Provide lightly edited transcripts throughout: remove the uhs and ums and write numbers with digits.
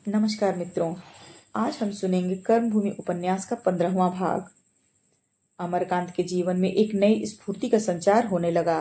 नमस्कार मित्रों। आज हम सुनेंगे कर्मभूमि उपन्यास का 15वां भाग। अमरकांत के जीवन में एक नई स्फूर्ति का संचार होने लगा।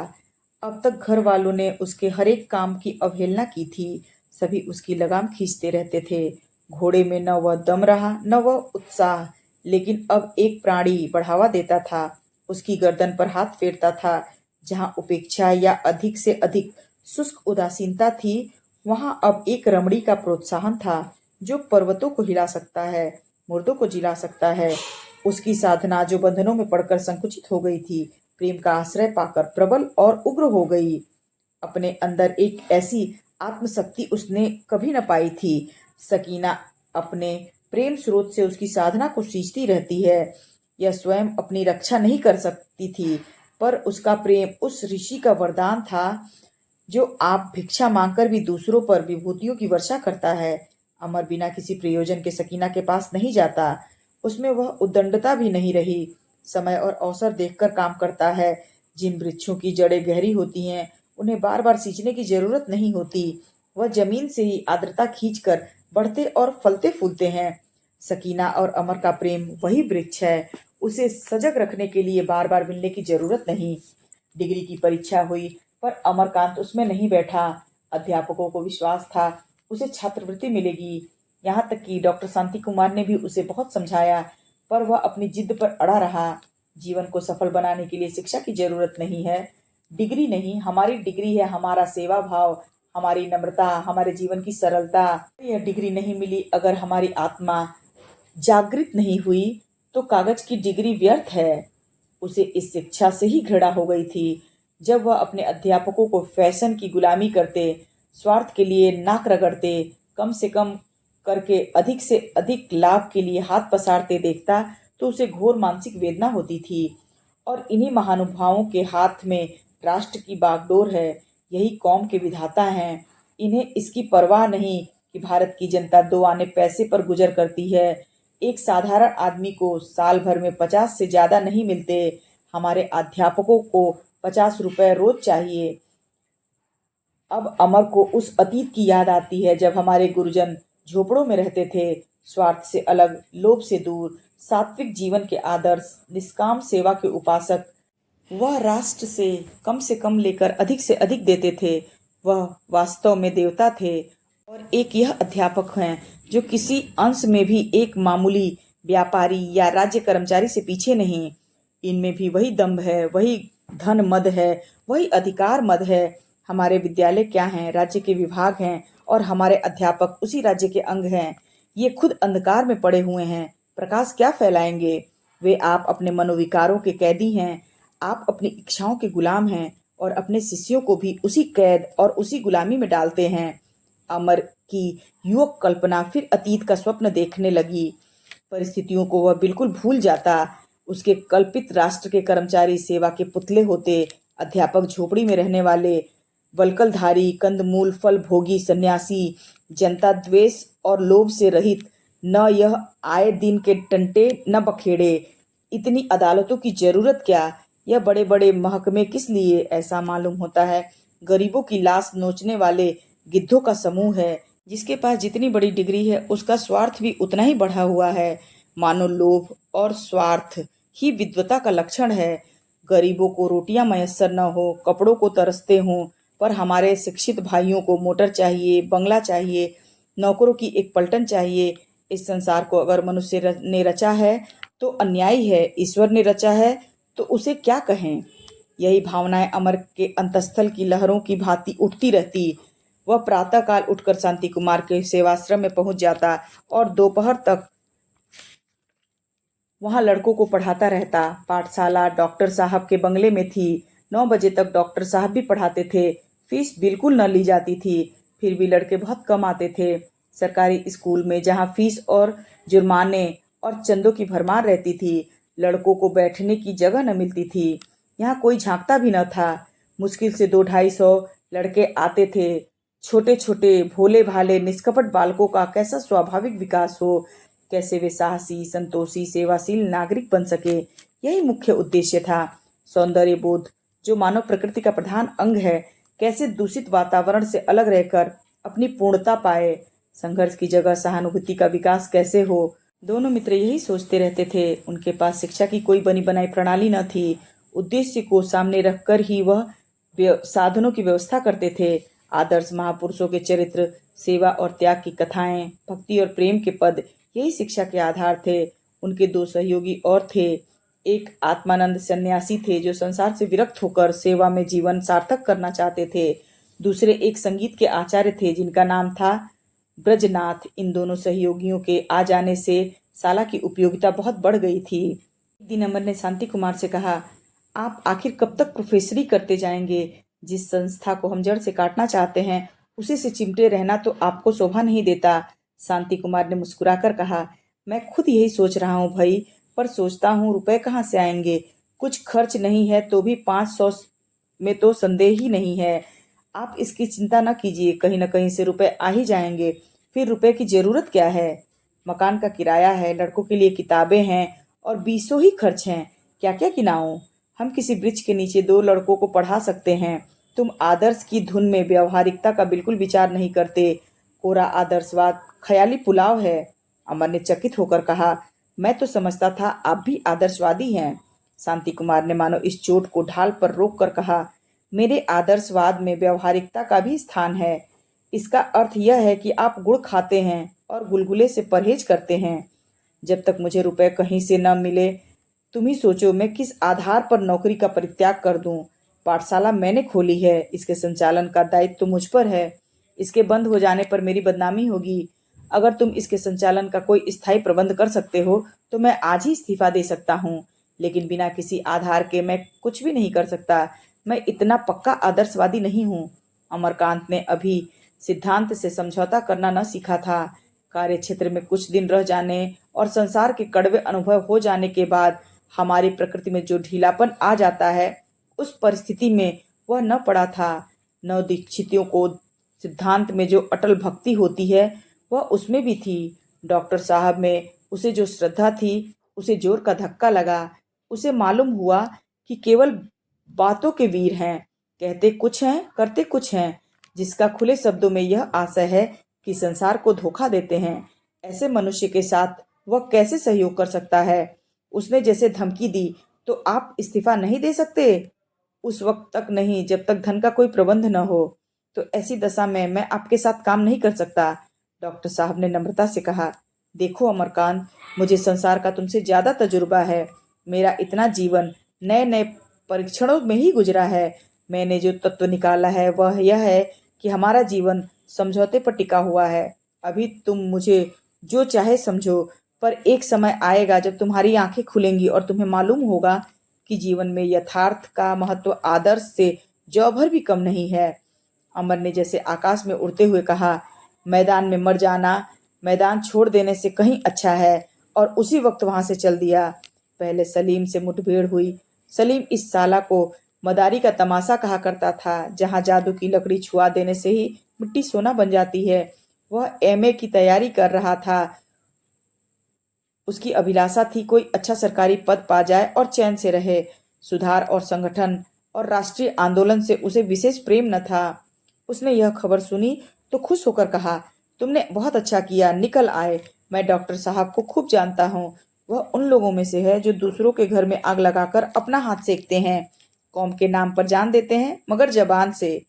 अब तक घर वालों ने उसके हर एक काम की अवहेलना की थी। सभी उसकी लगाम खींचते रहते थे। घोड़े में न वह दम रहा न वह उत्साह, लेकिन अब एक प्राणी बढ़ावा देता था, उसकी गर्दन पर हाथ फेरता था। जहां उपेक्षा या अधिक से अधिक शुष्क उदासीनता थी, वहां अब एक रमणी का प्रोत्साहन था जो पर्वतों को हिला सकता है, मुर्दों को जिला सकता है। उसकी साधना जो बंधनों में पड़कर संकुचित हो गई थी, प्रेम का आश्रय पाकर प्रबल और उग्र हो गई। अपने अंदर एक ऐसी आत्मशक्ति उसने कभी न पाई थी। सकीना अपने प्रेम स्रोत से उसकी साधना को सींचती रहती है। यह स्वयं अपनी रक्षा नहीं कर सकती थी, पर उसका प्रेम उस ऋषि का वरदान था जो आप भिक्षा मांगकर भी दूसरों पर विभूतियों की वर्षा करता है। अमर बिना किसी प्रयोजन के सकीना के पास नहीं जाता। उसमें वह उद्दंडता भी नहीं रही। समय और अवसर देखकर काम करता है। जिन वृक्षों की जड़ें गहरी होती हैं, उन्हें बार बार सींचने की जरूरत नहीं होती। वह जमीन से ही आर्द्रता खींचकर बढ़ते और फलते फूलते हैं। सकीना और अमर का प्रेम वही वृक्ष है। उसे सजग रखने के लिए बार बार मिलने की जरूरत नहीं। डिग्री की परीक्षा हुई, पर अमरकांत उसमें नहीं बैठा। अध्यापकों को विश्वास था उसे छात्रवृत्ति मिलेगी। यहाँ तक कि डॉक्टर शांति कुमार ने भी उसे बहुत समझाया, पर वह अपनी जिद पर अड़ा रहा। जीवन को सफल बनाने के लिए शिक्षा की जरूरत नहीं है, डिग्री नहीं। हमारी डिग्री है हमारा सेवा भाव, हमारी नम्रता, हमारे जीवन की सरलता। यह डिग्री नहीं मिली अगर हमारी आत्मा जागृत नहीं हुई, तो कागज की डिग्री व्यर्थ है। उसे इस शिक्षा से ही घृणा हो गई थी। जब वह अपने अध्यापकों को फैशन की गुलामी करते, स्वार्थ के लिए नाक रगड़ते, कम से कम करके अधिक से अधिक लाभ के लिए हाथ पसारते देखता, तो उसे घोर मानसिक वेदना होती थी। और इन्हीं महानुभावों के हाथ में राष्ट्र की बागडोर है। यही कौम के विधाता हैं। इन्हें इसकी परवाह नहीं कि भारत की जनता 2 आने पैसे पर गुजर करती है। एक साधारण आदमी को साल भर में 50 से ज्यादा नहीं मिलते। हमारे अध्यापकों को 50 रुपए रोज चाहिए। अब अमर को उस अतीत की याद आती है जब हमारे गुरुजन झोपड़ों में रहते थे, स्वार्थ से अलग, लोभ से दूर, सात्विक जीवन के आदर्श, निष्काम सेवा के उपासक। वह राष्ट्र से कम लेकर अधिक से अधिक देते थे। वह वास्तव में देवता थे। और एक यह अध्यापक हैं जो किसी अंश में भी एक मामूली व्यापारी या राज्य कर्मचारी से पीछे नहीं। इनमें भी वही दंभ है, वही धन मद है, वही अधिकार मद है। हमारे विद्यालय क्या हैं? राज्य के विभाग हैं, और हमारे अध्यापक उसी राज्य के अंग हैं। ये खुद अंधकार में पड़े हुए हैं, प्रकाश क्या फैलाएंगे? वे आप अपने मनोविकारों के कैदी हैं। आप अपनी इच्छाओं के गुलाम हैं, और अपने शिष्यों को भी उसी कैद और उसी गुलामी में डालते हैं। अमर की युवक कल्पना फिर अतीत का स्वप्न देखने लगी। परिस्थितियों को वह बिल्कुल भूल जाता। उसके कल्पित राष्ट्र के कर्मचारी सेवा के पुतले होते, अध्यापक झोपड़ी में रहने वाले वल्कलधारी, कंदमूल फल भोगी सन्यासी, जनता द्वेष और लोभ से रहित। न यह आए दिन के टंटे न बखेड़े। इतनी अदालतों की जरूरत क्या? यह बड़े बड़े महकमे किस लिए? ऐसा मालूम होता है गरीबों की लाश नोचने वाले गिद्धों का समूह है। जिसके पास जितनी बड़ी डिग्री है, उसका स्वार्थ भी उतना ही बढ़ा हुआ है। मानो लोभ और स्वार्थ ही विद्वता का लक्षण है। गरीबों को रोटियां मयस्सर न हो, कपड़ों को तरसते हों, पर हमारे शिक्षित भाइयों को मोटर चाहिए, बंगला चाहिए, नौकरों की एक पलटन चाहिए। इस संसार को अगर मनुष्य ने रचा है तो अन्यायी है, ईश्वर ने रचा है तो उसे क्या कहें? यही भावनाएं अमर के अंतस्थल की लहरों की भांति उठती रहती। वह प्रातःकाल उठकर शांति कुमार के सेवाश्रम में पहुंच जाता और दोपहर तक वहां लड़कों को पढ़ाता रहता। पाठशाला डॉक्टर साहब के बंगले में थी। 9 बजे तक डॉक्टर साहब भी पढ़ाते थे। फीस बिल्कुल न ली जाती थी, फिर भी लड़के बहुत कम आते थे। सरकारी स्कूल में जहां फीस और जुर्माने और चंदों की भरमार रहती थी, लड़कों को बैठने की जगह न मिलती थी। यहाँ कोई झांकता भी न था। मुश्किल से 200-250 लड़के आते थे। छोटे छोटे भोले भाले निष्कपट बालकों का कैसा स्वाभाविक विकास हो, कैसे वे साहसी, संतोषी, सेवाशील नागरिक बन सके, यही मुख्य उद्देश्य था। सौंदर्य बोध, जो मानव प्रकृति का प्रधान अंग है, कैसे दूषित वातावरण से अलग रहकर अपनी पूर्णता पाए। संघर्ष की जगह सहानुभूति का विकास कैसे हो। दोनों मित्र यही सोचते रहते थे। उनके पास शिक्षा की कोई बनी बनाई प्रणाली न थी। उद्देश्य को सामने रखकर ही वह साधनों की व्यवस्था करते थे। आदर्श महापुरुषों के चरित्र, सेवा और त्याग की कथाएं, भक्ति और प्रेम के पद, यही शिक्षा के आधार थे। उनके दो सहयोगी और थे। एक आत्मानंद सन्यासी थे जो संसार से विरक्त होकर सेवा में जीवन सार्थक करना चाहते थे। दूसरे एक संगीत के आचार्य थे जिनका नाम था ब्रजनाथ। इन दोनों सहयोगियों के आ जाने से शाला की उपयोगिता बहुत बढ़ गई थी। एक दिन अमर ने शांति कुमार से कहा, आप आखिर कब तक प्रोफेसरी करते जाएंगे? जिस संस्था को हम जड़ से काटना चाहते हैं उसी से चिमटे रहना तो आपको शोभा नहीं देता। शांति कुमार ने मुस्कुराकर कहा, मैं खुद यही सोच रहा हूँ भाई, पर सोचता हूँ रुपए कहाँ से आएंगे। कुछ खर्च नहीं है तो भी 500 में तो संदेह ही नहीं है। आप इसकी चिंता न कीजिए, कहीं न कहीं से रुपए आ ही जाएंगे। फिर रुपए की जरूरत क्या है? मकान का किराया है, लड़कों के लिए किताबें हैं और बीसों ही खर्च हैं। क्या क्या गिनाऊं? हम किसी वृक्ष के नीचे 2 लड़कों को पढ़ा सकते हैं। तुम आदर्श की धुन में व्यवहारिकता का बिल्कुल विचार नहीं करते। कोरा आदर्शवाद ख्याली पुलाव है। अमर ने चकित होकर कहा, मैं तो समझता था आप भी आदर्शवादी हैं। शांति कुमार ने मानो इस चोट को ढाल पर रोक कर कहा, मेरे आदर्शवाद में व्यवहारिकता का भी स्थान है। इसका अर्थ यह है कि आप गुड़ खाते हैं और गुलगुले से परहेज करते हैं। जब तक मुझे रुपए कहीं से न मिले, तुम ही सोचो मैं किस आधार पर नौकरी का परित्याग कर दूं। पाठशाला मैंने खोली है, इसके संचालन का दायित्व तो मुझ पर है। इसके बंद हो जाने पर मेरी बदनामी होगी। अगर तुम इसके संचालन का कोई स्थायी प्रबंध कर सकते हो तो मैं आज ही इस्तीफा दे सकता हूँ, लेकिन बिना किसी आधार के मैं कुछ भी नहीं कर सकता। मैं इतना पक्का आदर्शवादी नहीं हूँ। अमरकांत ने अभी सिद्धांत से समझौता करना न सीखा था। कार्य क्षेत्र में कुछ दिन रह जाने और संसार के कड़वे अनुभव हो जाने के बाद हमारी प्रकृति में जो ढीलापन आ जाता है, उस परिस्थिति में वह न पड़ा था। नवदीक्षितों को सिद्धांत में जो अटल भक्ति होती है वह उसमें भी थी। डॉक्टर साहब में उसे जो श्रद्धा थी, उसे जोर का धक्का लगा। उसे मालूम हुआ कि केवल बातों के वीर हैं, कहते कुछ हैं करते कुछ हैं। जिसका खुले शब्दों में यह आशय है कि संसार को धोखा देते हैं, ऐसे मनुष्य के साथ वह कैसे सहयोग कर सकता है? उसने जैसे धमकी दी, तो आप इस्तीफा नहीं दे सकते? उस वक्त तक नहीं, जब तक धन का कोई प्रबंध न हो। तो ऐसी दशा में मैं आपके साथ काम नहीं कर सकता। डॉक्टर साहब ने नम्रता से कहा, देखो अमरकांत, मुझे संसार का तुमसे ज्यादा तजुर्बा है। मेरा इतना जीवन नए नए परीक्षणों में ही गुजरा है। मैंने जो तत्व निकाला है वह यह है कि हमारा जीवन समझौते पर टिका हुआ है। अभी तुम मुझे जो चाहे समझो, पर एक समय आएगा जब तुम्हारी आंखें खुलेंगी और तुम्हें मालूम होगा कि जीवन में यथार्थ का महत्व आदर्श से जौ भर भी कम नहीं है। अमर ने जैसे आकाश में उड़ते हुए कहा, मैदान में मर जाना मैदान छोड़ देने से कहीं अच्छा है। और उसी वक्त वहां से चल दिया। पहले सलीम से मुठभेड़ हुई। सलीम इस साला को मदारी का तमाशा कहा करता था, जहां जादू की लकड़ी छुआ देने से ही मिट्टी सोना बन जाती है। वह एमए की तैयारी कर रहा था। उसकी अभिलाषा थी कोई अच्छा सरकारी पद पा जाए और चैन से रहे। सुधार और संगठन और राष्ट्रीय आंदोलन से उसे विशेष प्रेम न था। उसने यह खबर सुनी तो खुश होकर कहा, तुमने बहुत अच्छा किया, निकल आए। मैं डॉक्टर साहब को खूब जानता हूँ। वह उन लोगों में से है जो दूसरों के घर में आग लगाकर अपना हाथ सेकते हैं। कौम के नाम पर जान देते हैं, मगर जबान से।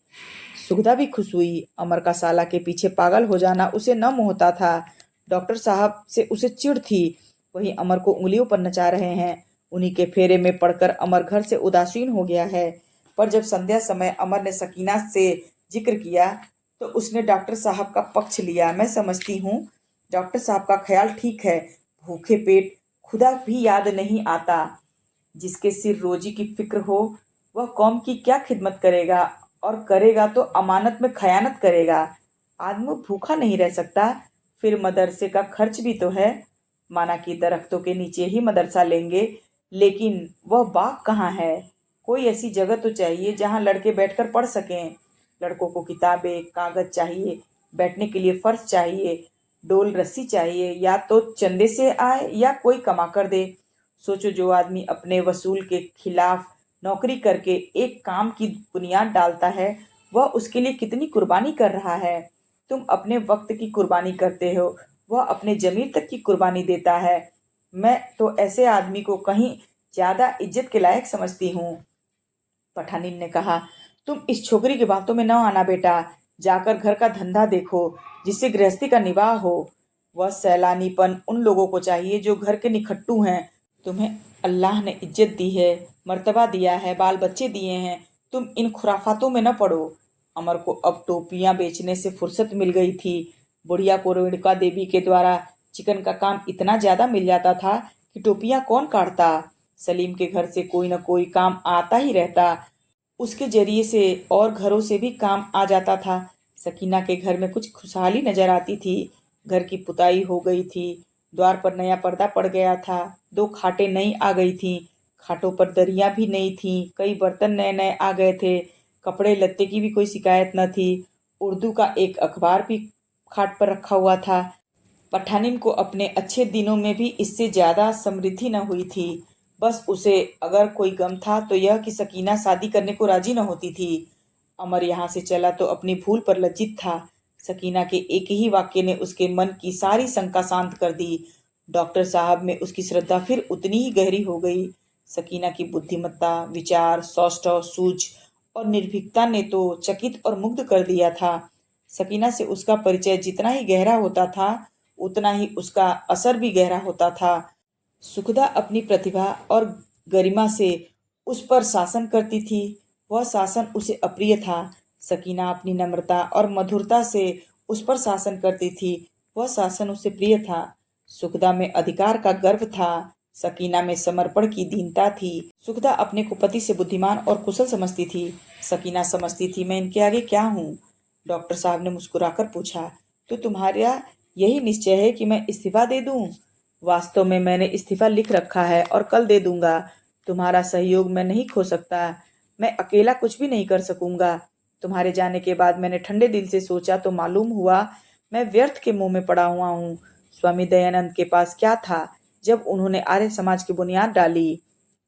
सुगधा भी खुश हुई। अमर का साला के पीछे पागल हो जाना उसे न मोहता था। डॉक्टर साहब से उसे चिढ़ थी। वही अमर को उंगलियों पर नचा रहे हैं। उन्हीं के फेरे में पड़कर अमर घर से उदासीन हो गया है। पर जब संध्या समय अमर ने सकीना से जिक्र किया तो उसने डॉक्टर साहब का पक्ष लिया। मैं समझती हूँ डॉक्टर साहब का ख्याल ठीक है। भूखे पेट खुदा भी याद नहीं आता। जिसके सिर रोजी की फिक्र हो वह कौम की क्या खिदमत करेगा, और करेगा तो अमानत में खयानत करेगा। आदमी भूखा नहीं रह सकता। फिर मदरसे का खर्च भी तो है। माना कि दरख्तों के नीचे ही मदरसा लेंगे, लेकिन वह बाग कहाँ है? कोई ऐसी जगह तो चाहिए जहाँ लड़के बैठकर पढ़ सकें। लड़कों को किताबें कागज चाहिए, बैठने के लिए फर्श चाहिए, डोल रस्सी चाहिए। या तो चंदे से आए या कोई कमा कर दे। सोचो, जो आदमी अपने वसूल के खिलाफ नौकरी करके एक काम की बुनियाद डालता है, वह उसके लिए कितनी कुर्बानी कर रहा है। तुम अपने वक्त की कुर्बानी करते हो, वह अपने जमीर तक की कुर्बानी देता है। मैं तो ऐसे आदमी को कहीं ज्यादा इज्जत के लायक समझती हूँ। पठानिन ने कहा, तुम इस छोकरी की बातों में न आना बेटा। जाकर घर का धंधा देखो, जिससे गृहस्थी का निर्वाह हो। वह सैलानीपन उन लोगों को चाहिए जो घर के निखट्टू हैं। तुम्हें अल्लाह ने इज्जत दी है, मर्तबा दिया है, बाल बच्चे दिए हैं। तुम इन खुराफातों में न पड़ो। अमर को अब टोपियां बेचने से फुर्सत मिल गई थी। बुढ़िया को रेणुका देवी के द्वारा चिकन का काम इतना ज्यादा मिल जाता था कि टोपियां कौन काटता। सलीम के घर से कोई न कोई काम आता ही रहता। उसके जरिए से और घरों से भी काम आ जाता था। सकीना के घर में कुछ खुशहाली नजर आती थी। घर की पुताई हो गई थी, द्वार पर नया पर्दा पड़ गया था, 2 खाटें नई आ गई थीं, खाटों पर दरियां भी नई थीं, कई बर्तन नए नए आ गए थे, कपड़े लत्ते की भी कोई शिकायत न थी। उर्दू का एक अखबार भी खाट पर रखा हुआ था। पठानिन को अपने अच्छे दिनों में भी इससे ज्यादा समृद्धि न हुई थी। बस उसे अगर कोई गम था तो यह कि सकीना शादी करने को राजी न होती थी। अमर यहाँ से चला तो अपनी भूल पर लज्जित था। सकीना के एक ही वाक्य ने उसके मन की सारी शंका शांत कर दी। डॉक्टर साहब में उसकी श्रद्धा फिर उतनी ही गहरी हो गई। सकीना की बुद्धिमत्ता, विचार, सौष्ठव, सूझ और निर्भीकता ने तो चकित और मुग्ध कर दिया था। सकीना से उसका परिचय जितना ही गहरा होता था, उतना ही उसका असर भी गहरा होता था। सुखदा अपनी प्रतिभा और गरिमा से उस पर शासन करती थी। वह शासन उसे अप्रिय था। सकीना अपनी नम्रता और मधुरता से उस पर शासन करती थी। वह शासन उसे प्रिय था। सुखदा में अधिकार का गर्व था, सकीना में समर्पण की दीनता थी। सुखदा अपने को पति से बुद्धिमान और कुशल समझती थी। सकीना समझती थी, मैं इनके आगे क्या हूँ। डॉक्टर साहब ने मुस्कुराकर पूछा, तो तुम्हारा यही निश्चय है कि मैं इस्तीफा दे दूं? वास्तव में मैंने इस्तीफा लिख रखा है और कल दे दूंगा। तुम्हारा सहयोग मैं नहीं खो सकता। मैं अकेला कुछ भी नहीं कर सकूंगा। तुम्हारे जाने के बाद मैंने ठंडे दिल से सोचा तो मालूम हुआ मैं व्यर्थ के मुंह में पड़ा हुआ हूँ। स्वामी दयानंद के पास क्या था जब उन्होंने आर्य समाज की बुनियाद डाली?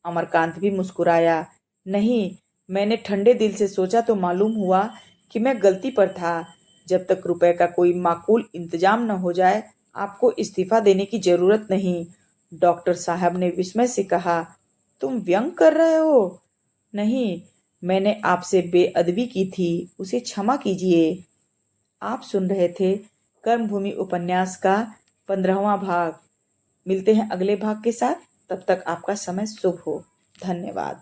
अमरकांत भी मुस्कुराया। नहीं, मैंने ठंडे दिल से सोचा तो मालूम हुआ कि मैं गलती पर था। जब तक रुपए का कोई माकूल इंतजाम न हो जाए, आपको इस्तीफा देने की जरूरत नहीं। डॉक्टर साहब ने विस्मय से कहा, तुम व्यंग कर रहे हो? नहीं, मैंने आपसे बेअदबी की थी, उसे क्षमा कीजिए। आप सुन रहे थे कर्मभूमि उपन्यास का 15वां भाग। मिलते हैं अगले भाग के साथ। तब तक आपका समय शुभ हो। धन्यवाद।